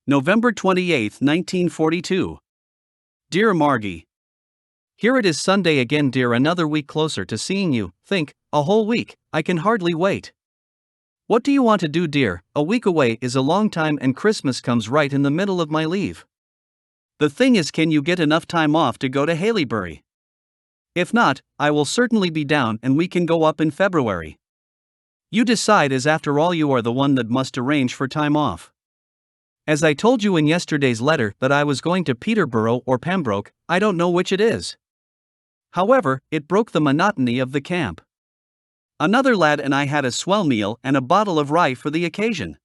November 28, 1942. Dear Margie. Here it is Sunday again, dear, another week closer to seeing you. Think, a whole week, I can hardly wait. What do you want to do, dear? A week away is a long time and Christmas comes right in the middle of my leave. The thing is, can you get enough time off to go to Haileybury? If not, I will certainly be down and we can go up in February. You decide, as after all you are the one that must arrange for time off. As I told you in yesterday's letter that I was going to Peterborough or Pembroke, I don't know which it is. However, it broke the monotony of the camp. Another lad and I had a swell meal and a bottle of rye for the occasion.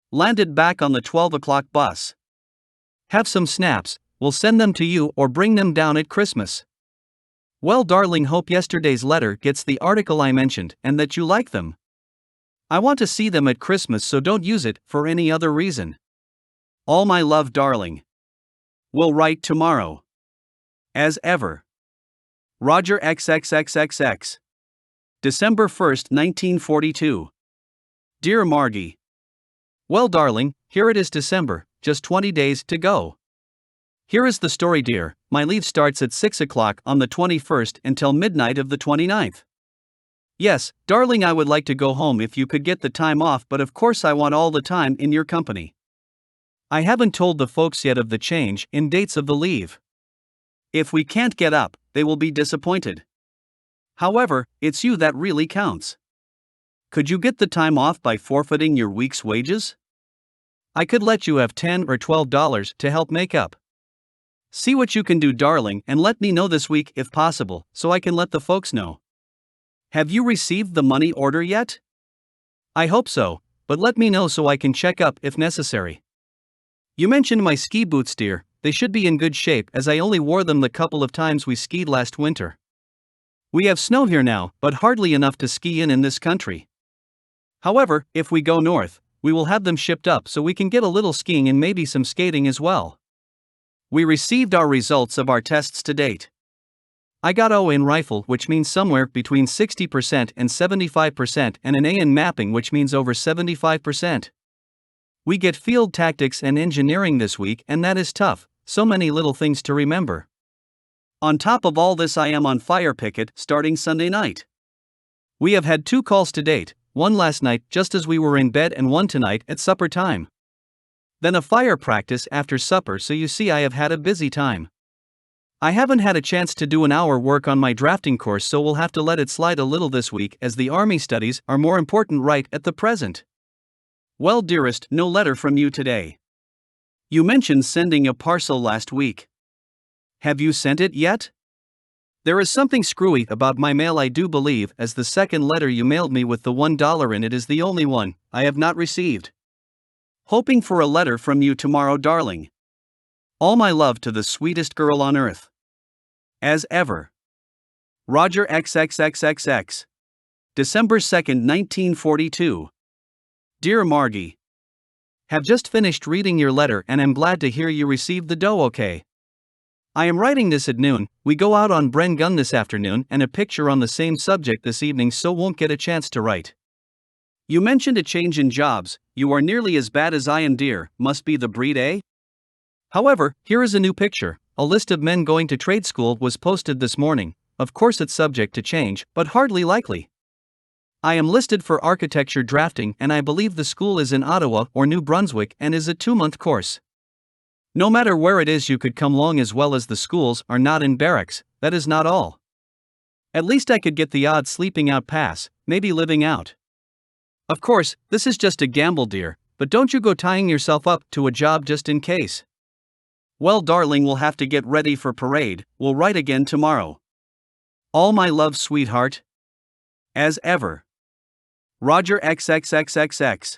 Landed back on the 12 o'clock bus. Have some snaps, we'll send them to you or bring them down at Christmas. Well, darling, hope yesterday's letter gets the article I mentioned and that you like them. I want to see them at Christmas, so don't use it for any other reason. All my love, darling. Will write tomorrow. As ever. Roger XXXXX. December 1st, 1942. Dear Margie. Well, darling, here it is December, just 20 days to go. Here is the story, dear. My leave starts at 6 o'clock on the 21st until midnight of the 29th. Yes, darling, I would like to go home if you could get the time off, but of course I want all the time in your company. I haven't told the folks yet of the change in dates of the leave. If we can't get up, they will be disappointed. However, it's you that really counts. Could you get the time off by forfeiting your week's wages? I could let you have $10 or $12 to help make up. See what you can do, darling, and let me know this week if possible, so I can let the folks know. Have you received the money order yet? I hope so, but let me know so I can check up if necessary. You mentioned my ski boots, dear. They should be in good shape as I only wore them the couple of times we skied last winter. We have snow here now, but hardly enough to ski in this country. However, if we go north, we will have them shipped up so we can get a little skiing and maybe some skating as well. We received our results of our tests to date. I got O in rifle, which means somewhere between 60% and 75%, and an A in mapping, which means over 75%. We get field tactics and engineering this week, and that is tough, so many little things to remember. On top of all this, I am on fire picket starting Sunday night. We have had 2 calls to date, one last night just as we were in bed and one tonight at supper time. Then a fire practice after supper, so you see I have had a busy time. I haven't had a chance to do an hour work on my drafting course, so we'll have to let it slide a little this week as the Army studies are more important right at the present. Well, dearest, no letter from you today. You mentioned sending a parcel last week. Have you sent it yet? There is something screwy about my mail, I do believe, as the second letter you mailed me with the $1 in it is the only one I have not received. Hoping for a letter from you tomorrow, darling. All my love to the sweetest girl on earth. As ever. Roger XXXXX. December 2nd, 1942. Dear Margie. Have just finished reading your letter and am glad to hear you received the dough okay. I am writing this at noon. We go out on Bren Gun this afternoon and a picture on the same subject this evening, so won't get a chance to write. You mentioned a change in jobs. You are nearly as bad as I am, dear. Must be the breed, eh? However, here is a new picture. A list of men going to trade school was posted this morning. Of course it's subject to change, but hardly likely. I am listed for architecture drafting, and I believe the school is in Ottawa or New Brunswick and is a 2-month course. No matter where it is, you could come along, as well as the schools are not in barracks. That is not all. At least I could get the odd sleeping out pass, maybe living out. Of course, this is just a gamble, dear, but don't you go tying yourself up to a job just in case. Well, darling, we'll have to get ready for parade. We'll write again tomorrow. All my love, sweetheart. As ever. Roger XXXXX.